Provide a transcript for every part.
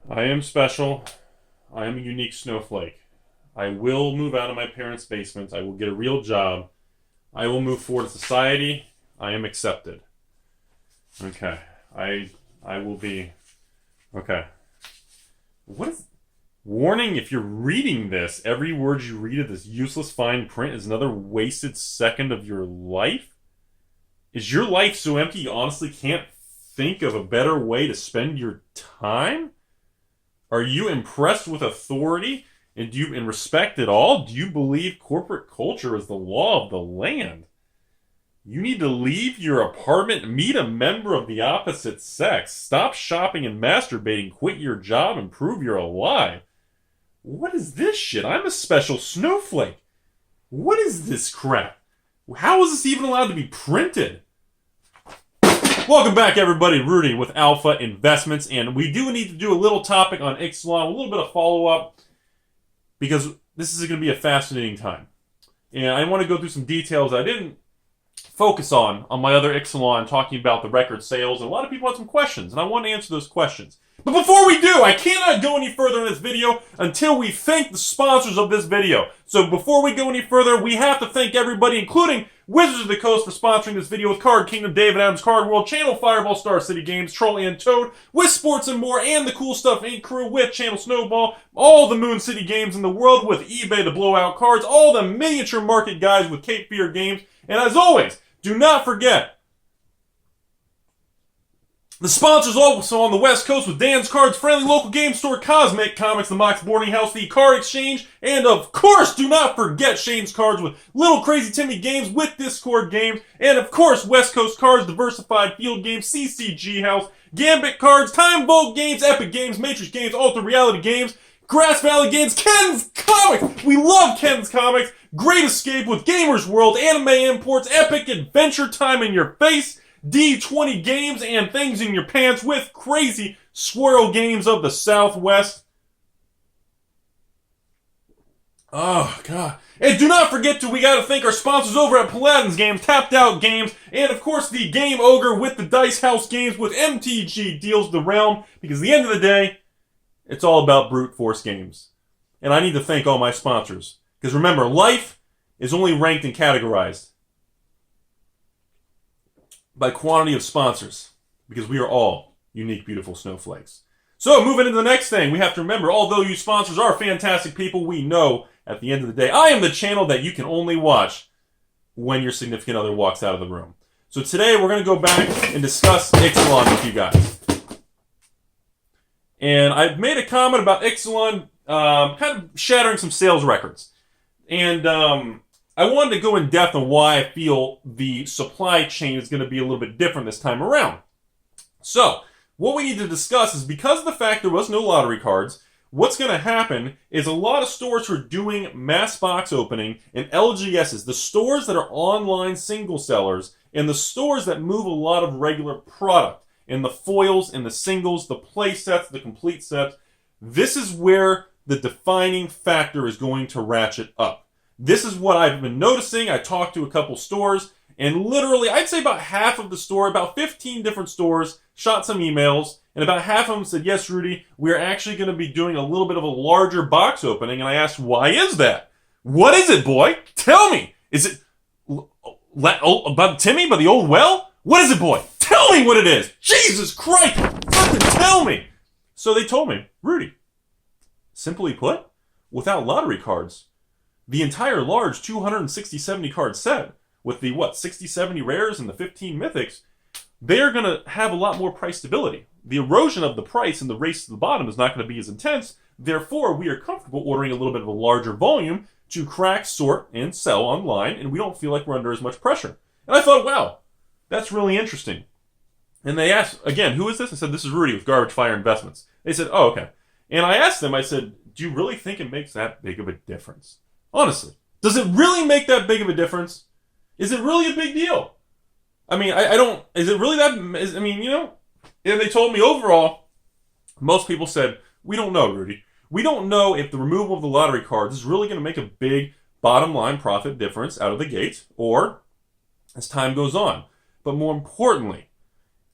I am special. I am a unique snowflake. I will move out of my parents' basement. I will get a real job. I will move forward in society. I am accepted. Okay. I will be... Okay. What is... Warning, if you're reading this, every word you read of this useless fine print is another wasted second of your life? Is your life so empty you honestly can't think of a better way to spend your time? Are you impressed with authority and respect at all? Do you believe corporate culture is the law of the land? You need to leave your apartment, meet a member of the opposite sex, stop shopping and masturbating, quit your job, and prove you're alive. What is this shit? I'm a special snowflake. What is this crap? How is this even allowed to be printed? Welcome back, everybody. Rudy with Alpha Investments, and we do need to do a little topic on Ixalan, a little bit of follow-up, because this is going to be a fascinating time. And I want to go through some details I didn't focus on my other Ixalan, talking about the record sales, and a lot of people had some questions, and I want to answer those questions. But before we do, I cannot go any further in this video until we thank the sponsors of this video. So before we go any further, we have to thank everybody, including Wizards of the Coast, for sponsoring this video with Card Kingdom, David Adams Card World, Channel Fireball, Star City Games, Troll and Toad, with Sports and More, and the Cool Stuff Inc. crew with Channel Snowball, all the Moon City games in the world with eBay to blow out cards, all the miniature market guys with Cape Fear Games, and as always, do not forget the sponsors also on the West Coast with Dan's Cards, Friendly Local Game Store, Cosmic Comics, The Mox Boarding House, The Card Exchange, and of course, do not forget Shane's Cards with Little Crazy Timmy Games with Discord Games, and of course, West Coast Cards, Diversified Field Games, CCG House, Gambit Cards, Time Vault Games, Epic Games, Matrix Games, Alter Reality Games, Grass Valley Games, Ken's Comics! We love Ken's Comics! Great Escape with Gamers World, Anime Imports, Epic Adventure Time in Your Face, D20 Games, and Things in Your Pants with Crazy Squirrel Games of the Southwest. Oh, God. And do not forget we gotta thank our sponsors over at Paladins Games, Tapped Out Games, and of course the Game Ogre with the Dice House Games with MTG Deals the Realm, because at the end of the day, it's all about brute force games. And I need to thank all my sponsors. Because remember, life is only ranked and categorized by quantity of sponsors, because we are all unique, beautiful snowflakes. So, moving into the next thing, we have to remember, although you sponsors are fantastic people, we know at the end of the day, I am the channel that you can only watch when your significant other walks out of the room. So today, we're going to go back and discuss Ixalan with you guys. And I've made a comment about Ixalan kind of shattering some sales records. And I wanted to go in depth on why I feel the supply chain is going to be a little bit different this time around. So, what we need to discuss is, because of the fact there was no lottery cards, what's going to happen is a lot of stores who are doing mass box opening and LGSs, the stores that are online single sellers, and the stores that move a lot of regular product, and the foils, and the singles, the play sets, the complete sets, this is where the defining factor is going to ratchet up. This is what I've been noticing. I talked to a couple stores, and literally, I'd say about half of the store, about 15 different stores, shot some emails, and about half of them said, yes, Rudy, we're actually going to be doing a little bit of a larger box opening. And I asked, why is that? What is it, boy? Tell me. Is it about Timmy, by the old well? What is it, boy? Tell me what it is. Jesus Christ. Fucking tell me. So they told me, Rudy, simply put, without lottery cards, the entire large 260-70 card set with the, 60-70 rares and the 15 mythics, they're going to have a lot more price stability. The erosion of the price and the race to the bottom is not going to be as intense. Therefore, we are comfortable ordering a little bit of a larger volume to crack, sort, and sell online, and we don't feel like we're under as much pressure. And I thought, wow, that's really interesting. And they asked, again, who is this? I said, this is Rudy with Garbage Fire Investments. They said, oh, okay. And I asked them, I said, do you really think it makes that big of a difference? Honestly, does it really make that big of a difference? Is it really a big deal? I mean, I don't, is it really that, I mean, you know, and they told me overall, most people said, we don't know, Rudy. We don't know if the removal of the lottery cards is really going to make a big bottom line profit difference out of the gate, or as time goes on. But more importantly,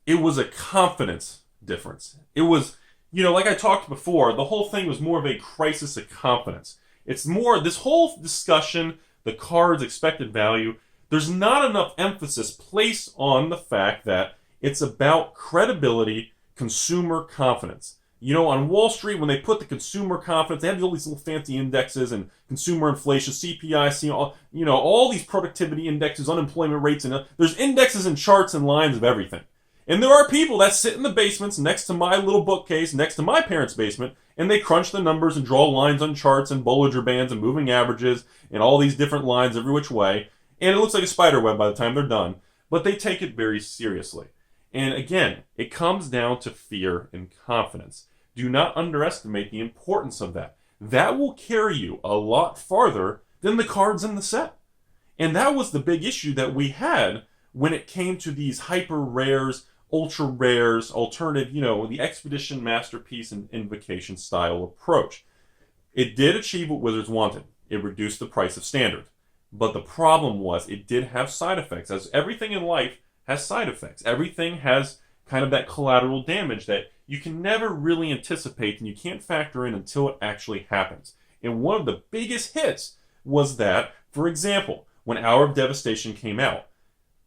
it was a confidence difference. It was, like I talked before, the whole thing was more of a crisis of confidence. It's more, this whole discussion, the cards, expected value, there's not enough emphasis placed on the fact that it's about credibility, consumer confidence. On Wall Street, when they put the consumer confidence, they have all these little fancy indexes and consumer inflation, CPI, all these productivity indexes, unemployment rates, and there's indexes and charts and lines of everything. And there are people that sit in the basements next to my little bookcase, next to my parents' basement, and they crunch the numbers and draw lines on charts and Bollinger Bands and moving averages and all these different lines every which way. And it looks like a spider web by the time they're done. But they take it very seriously. And again, it comes down to fear and confidence. Do not underestimate the importance of that. That will carry you a lot farther than the cards in the set. And that was the big issue that we had when it came to these hyper rares, ultra rares, alternative, the Expedition, Masterpiece, and Invocation style approach. It did achieve what Wizards wanted. It reduced the price of standard. But the problem was it did have side effects. As everything in life has side effects. Everything has kind of that collateral damage that you can never really anticipate and you can't factor in until it actually happens. And one of the biggest hits was that, for example, when Hour of Devastation came out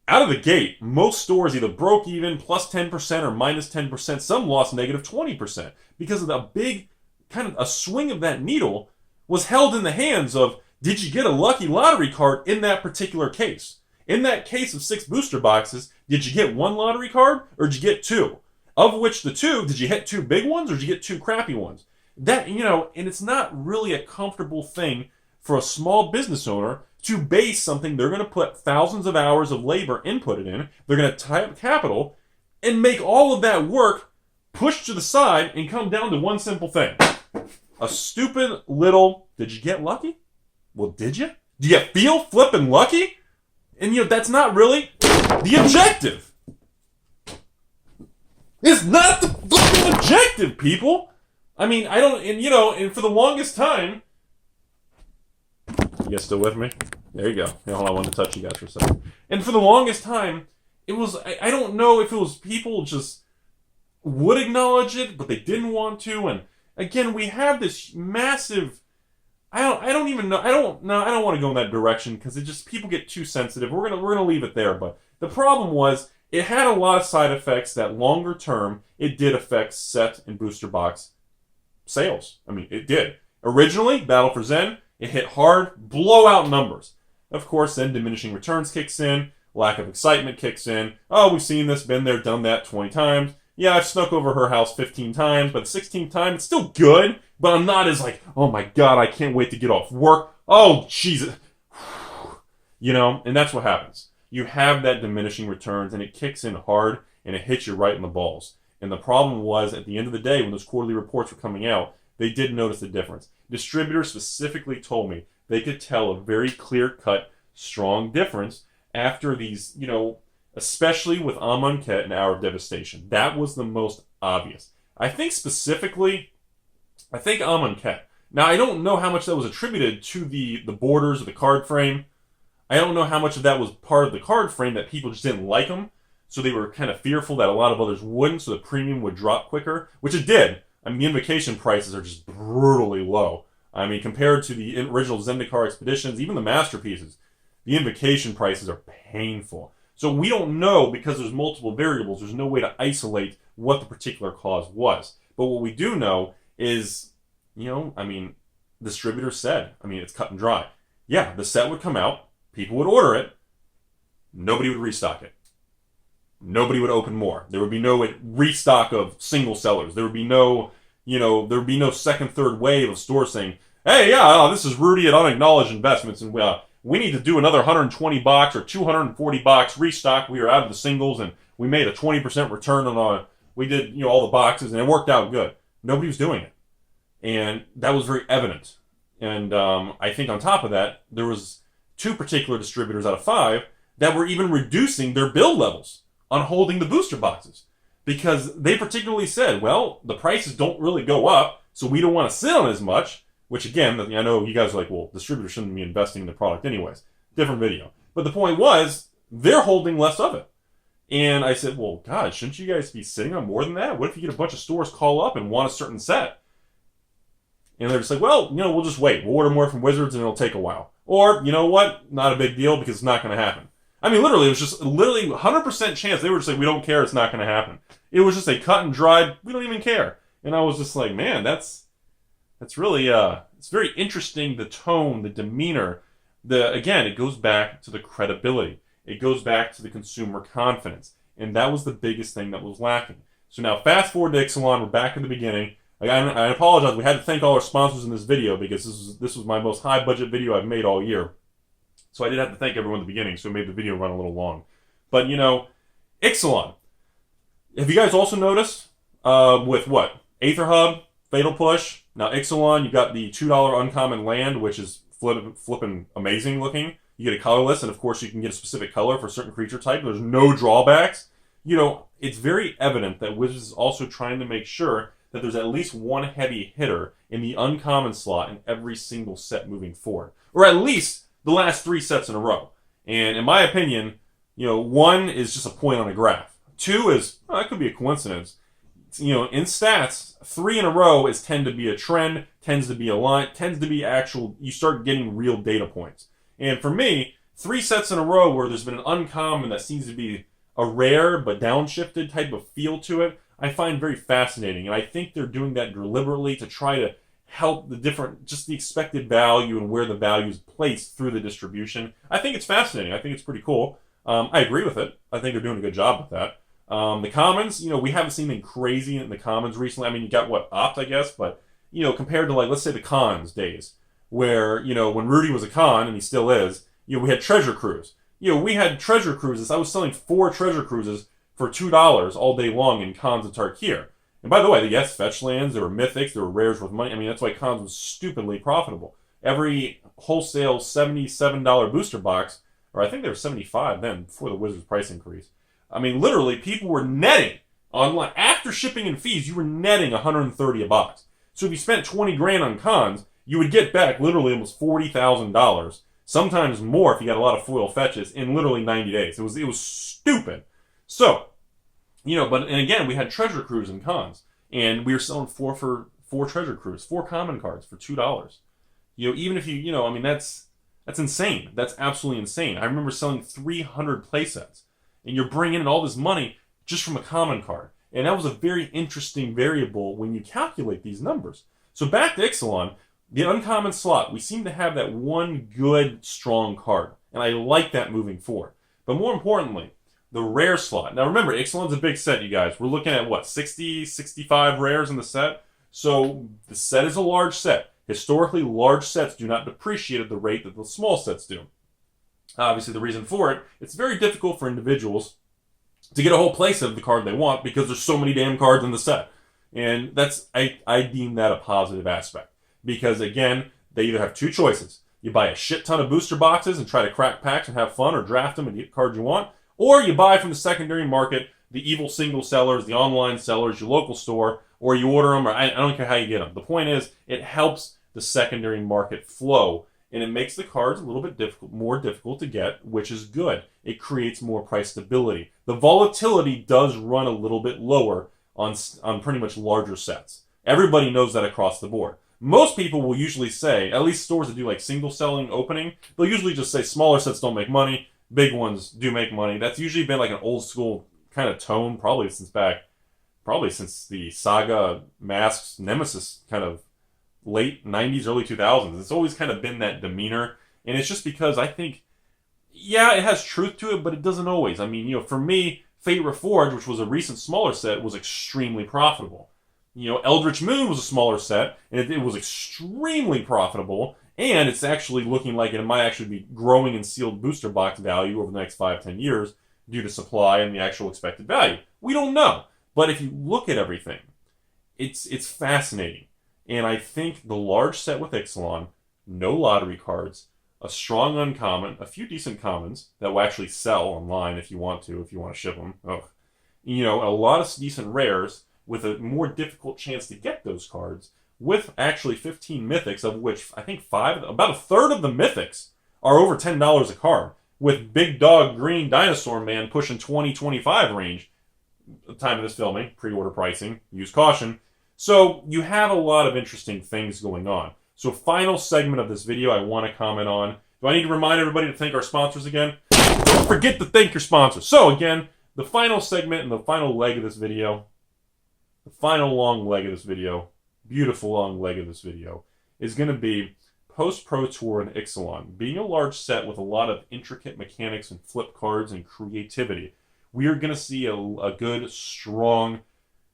of the gate, most stores either broke even, plus 10% or minus 10%, some lost negative 20%, because of the big, kind of a swing of that needle was held in the hands of, did you get a lucky lottery card in that particular case? In that case of 6 booster boxes, did you get 1 lottery card or did you get 2? Of which the 2, did you hit 2 big ones or did you get 2 crappy ones? That, and it's not really a comfortable thing for a small business owner to base something they're going to put thousands of hours of labor inputted in, they're going to tie up capital, and make all of that work pushed to the side and come down to one simple thing. A stupid little, did you get lucky? Well, did you? Do you feel flippin' lucky? And, that's not really the objective. It's not the flippin' objective, people. I mean, I don't, and for the longest time, you guys still with me? There you go. Hold on, I wanted to touch you guys for a second. And for the longest time, it was, I don't know if it was people just would acknowledge it, but they didn't want to. And again, we have this massive, I don't even know, I don't want to go in that direction because it just, people get too sensitive. We're gonna leave it there. But the problem was, it had a lot of side effects that longer term, it did affect set and booster box sales. I mean, it did. Originally, Battle for Zen, it hit hard, blowout numbers. Of course, then diminishing returns kicks in, lack of excitement kicks in. Oh, we've seen this, been there, done that 20 times. Yeah, I've snuck over her house 15 times, but the 16th time, it's still good, but I'm not as like, oh my god, I can't wait to get off work. Oh, Jesus. And that's what happens. You have that diminishing returns, and it kicks in hard, and it hits you right in the balls. And the problem was, at the end of the day, when those quarterly reports were coming out, they did notice the difference. Distributors specifically told me they could tell a very clear-cut, strong difference after these, especially with Amonkhet and Hour of Devastation. That was the most obvious. I think Amonkhet. Now, I don't know how much that was attributed to the borders of the card frame. I don't know how much of that was part of the card frame that people just didn't like them, so they were kind of fearful that a lot of others wouldn't, so the premium would drop quicker, which it did. I mean, the Invocation prices are just brutally low. I mean, compared to the original Zendikar Expeditions, even the Masterpieces, the Invocation prices are painful. So we don't know, because there's multiple variables, there's no way to isolate what the particular cause was. But what we do know is, distributors said, it's cut and dry. Yeah, the set would come out, people would order it, nobody would restock it. Nobody would open more. There would be no restock of single sellers. There would be no, second, third wave of stores saying, hey, yeah, this is Rudy at Unacknowledged Investments, and we need to do another 120 box or 240 box restock. We are out of the singles, and we made a 20% return on we did, all the boxes, and it worked out good. Nobody was doing it. And that was very evident. And I think on top of that, there was 2 particular distributors out of 5 that were even reducing their build levels on holding the booster boxes, because they particularly said, well, the prices don't really go up, so we don't want to sit on as much, which again, I know you guys are like, well, distributors shouldn't be investing in the product anyways. Different video. But the point was, they're holding less of it. And I said, well, God, shouldn't you guys be sitting on more than that? What if you get a bunch of stores call up and want a certain set? And they're just like, well, we'll just wait. We'll order more from Wizards and it'll take a while. Or, you know what? Not a big deal because it's not going to happen. I mean, literally, it was just 100% chance. They were just like, we don't care. It's not going to happen. It was just a cut and dried, we don't even care. And I was just like, man, that's really, it's very interesting, the tone, the demeanor. Again, it goes back to the credibility. It goes back to the consumer confidence. And that was the biggest thing that was lacking. So now, fast forward to Ixalan, we're back in the beginning. I apologize, we had to thank all our sponsors in this video because this was my most high budget video I've made all year. So I did have to thank everyone at the beginning, so it made the video run a little long. But, Ixalan. Have you guys also noticed with what? Aether Hub, Fatal Push. Now, Ixalan, you got the $2 uncommon land, which is flipping amazing looking. You get a colorless, and of course you can get a specific color for a certain creature type. There's no drawbacks. It's very evident that Wizards is also trying to make sure that there's at least one heavy hitter in the uncommon slot in every single set moving forward. Or at least the last 3 sets in a row. And in my opinion, 1 is just a point on a graph. 2 is, that could be a coincidence. In stats, 3 in a row tend to be a trend, tends to be a line, tends to be actual, you start getting real data points. And for me, 3 sets in a row where there's been an uncommon that seems to be a rare but downshifted type of feel to it, I find very fascinating. And I think they're doing that deliberately to try to help just the expected value and where the value is placed through the distribution. I think it's fascinating. I think it's pretty cool. I agree with it. I think they're doing a good job with that. The commons, we haven't seen anything crazy in the commons recently. I mean, you got Opt, I guess, but, compared to, let's say the Khans days, where, when Rudy was a Khan, and he still is, we had treasure cruise. We had treasure cruises. I was selling 4 treasure cruises for $2 all day long in Khans of Tarkir. And by the way, yes, fetch lands, there were mythics, there were rares worth money. I mean, that's why Khans was stupidly profitable. Every wholesale $77 booster box, or I think they were $75 then, before the Wizards price increase. I mean, literally, people were netting online. After shipping and fees, you were netting $130 a box. So if you spent 20 grand on Khans, you would get back literally almost $40,000, sometimes more if you got a lot of foil fetches, in literally 90 days. It was stupid. So, and again, we had treasure cruise and Khans, and we were selling 4 treasure cruise, 4 common cards for $2. Even if I mean, that's insane. That's absolutely insane. I remember selling 300 playsets, and you're bringing in all this money just from a common card. And that was a very interesting variable when you calculate these numbers. So back to Ixalan, the uncommon slot, we seem to have that one good, strong card. And I like that moving forward. But more importantly, the rare slot. Now remember, Ixalan's a big set, you guys. We're looking at, 60, 65 rares in the set? So the set is a large set. Historically, large sets do not depreciate at the rate that the small sets do. Obviously, the reason for it, it's very difficult for individuals to get a whole playset of the card they want because there's so many damn cards in the set. And I deem that a positive aspect. Because, again, they either have 2 choices. You buy a shit ton of booster boxes and try to crack packs and have fun or draft them and get the cards you want. Or you buy from the secondary market, the evil single sellers, the online sellers, your local store, or you order them, or I don't care how you get them. The point is, it helps the secondary market flow, and it makes the cards a little bit more difficult to get, which is good. It creates more price stability. The volatility does run a little bit lower on pretty much larger sets. Everybody knows that across the board. Most people will usually say, at least stores that do single selling opening, they'll usually just say smaller sets don't make money, big ones do make money. That's usually been an old school kind of tone, probably since the Saga, Masks, Nemesis kind of late 90s, early 2000s. It's always kind of been that demeanor. And it's just because I think, yeah, it has truth to it, but it doesn't always. I mean, for me, Fate Reforged, which was a recent smaller set, was extremely profitable. Eldritch Moon was a smaller set, and it was extremely profitable, and it's actually looking like it might actually be growing in sealed booster box value over the next 5-10 years due to supply and the actual expected value. We don't know. But if you look at everything, it's fascinating. And I think the large set with Ixalan, no lottery cards, a strong uncommon, a few decent commons that will actually sell online if you want to ship them. Ugh. A lot of decent rares with a more difficult chance to get those cards, with actually 15 mythics, of which I think about a third of the mythics are over $10 a card, with Big Dog Green Dinosaur Man pushing 20-25 range at the time of this filming, pre-order pricing, use caution. So you have a lot of interesting things going on. So final segment of this video I want to comment on. Do I need to remind everybody to thank our sponsors again? Don't forget to thank your sponsors. So again, the final segment and the final leg of this video, the final long leg of this video, beautiful long leg of this video, is going to be Post-Pro Tour and Ixalan. Being a large set with a lot of intricate mechanics and flip cards and creativity, we are going to see a good, strong,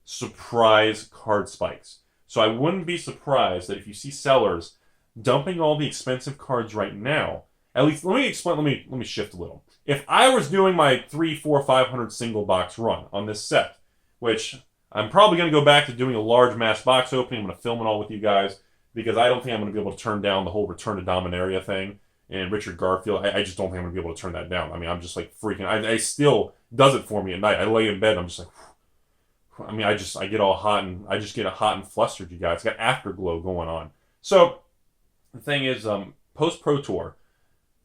surprise card spikes. So I wouldn't be surprised that if you see sellers dumping all the expensive cards right now, at least, let me shift a little. If I was doing my 300, 400, 500 single box run on this set, which I'm probably going to go back to doing a large mass box opening, I'm going to film it all with you guys, because I don't think I'm going to be able to turn down the whole Return to Dominaria thing. And Richard Garfield, I just don't think I'm going to be able to turn that down. I mean, I'm just like freaking, I still does it for me at night. I lay in bed and I'm just like, whew. I mean, I get all hot and I just get hot and flustered, you guys. It's got afterglow going on. So the thing is, post-Pro Tour,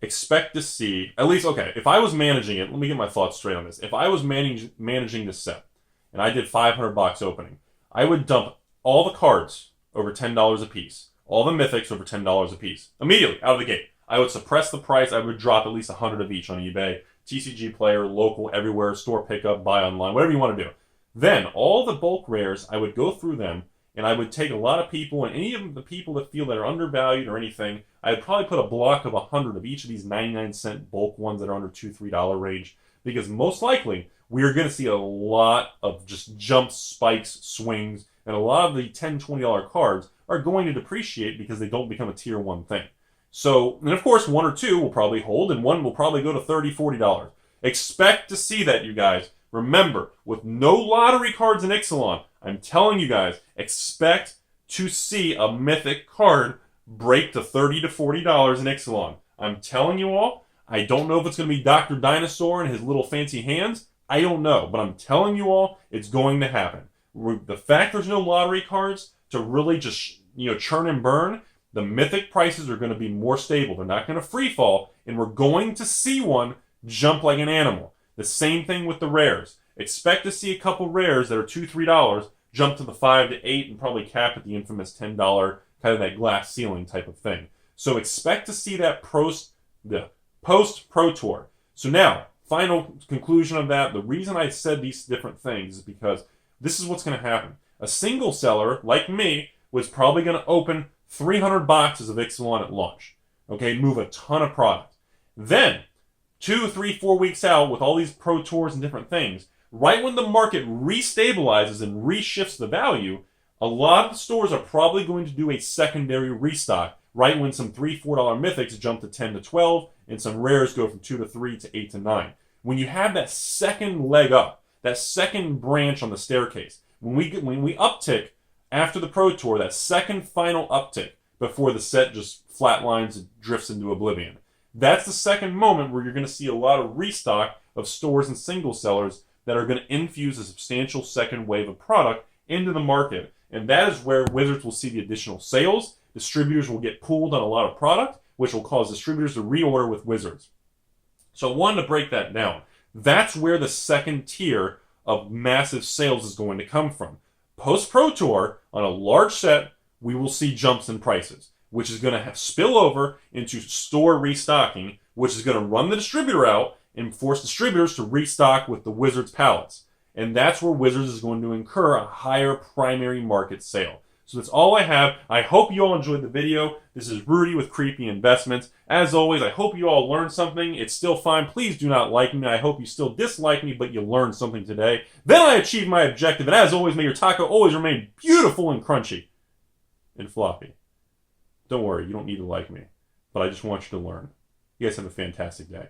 expect to see, at least, okay, if I was managing it, let me get my thoughts straight on this. If I was managing this set and I did 500 box opening, I would dump all the cards over $10 a piece. All the mythics over $10 a piece. Immediately, out of the gate. I would suppress the price. I would drop at least 100 of each on eBay. TCG player, local, everywhere, store pickup, buy online, whatever you want to do. Then, all the bulk rares, I would go through them, and I would take a lot of people, and any of the people that feel that are undervalued or anything, I would probably put a block of 100 of each of these 99-cent bulk ones that are under $2, $3 range, because most likely, we are going to see a lot of just jumps, spikes, swings, and a lot of the $10, $20 cards are going to depreciate because they don't become a tier 1 thing. So, and of course, one or two will probably hold, and one will probably go to $30, $40. Expect to see that, you guys. Remember, with no lottery cards in Ixalan, I'm telling you guys, expect to see a mythic card break to $30 to $40 in Ixalan. I'm telling you all, I don't know if it's going to be Dr. Dinosaur and his little fancy hands. I don't know, but I'm telling you all, it's going to happen. The fact there's no lottery cards to really just, churn and burn, the mythic prices are going to be more stable. They're not going to free fall, and we're going to see one jump like an animal. The same thing with the rares. Expect to see a couple rares that are $2, $3 jump to the $5 to $8 and probably cap at the infamous $10 kind of that glass ceiling type of thing. So expect to see that post-Pro Tour. So now, final conclusion of that, the reason I said these different things is because this is what's going to happen. A single seller, like me, was probably going to open 300 boxes of Ixalan at launch. Okay, move a ton of product. Then, 2, 3, 4 weeks out with all these Pro Tours and different things, right when the market restabilizes and reshifts the value, a lot of the stores are probably going to do a secondary restock, right when some $3, $4 mythics jump to 10 to 12, and some rares go from 2 to 3 to 8 to 9. When you have that second leg up, that second branch on the staircase, when we uptick after the Pro Tour, that second final uptick before the set just flatlines and drifts into oblivion, that's the second moment where you're going to see a lot of restock of stores and single sellers that are going to infuse a substantial second wave of product into the market. And that is where Wizards will see the additional sales. Distributors will get pooled on a lot of product, which will cause distributors to reorder with Wizards. So I wanted to break that down. That's where the second tier of massive sales is going to come from. Post-Pro Tour, on a large set, we will see jumps in prices, which is going to spill over into store restocking, which is going to run the distributor out and force distributors to restock with the Wizards pallets. And that's where Wizards is going to incur a higher primary market sale. So that's all I have. I hope you all enjoyed the video. This is Rudy with Creepy Investments. As always, I hope you all learned something. It's still fine. Please do not like me. I hope you still dislike me, but you learned something today. Then I achieved my objective. And as always, may your taco always remain beautiful and crunchy and floppy. Don't worry, you don't need to like me. But I just want you to learn. You guys have a fantastic day.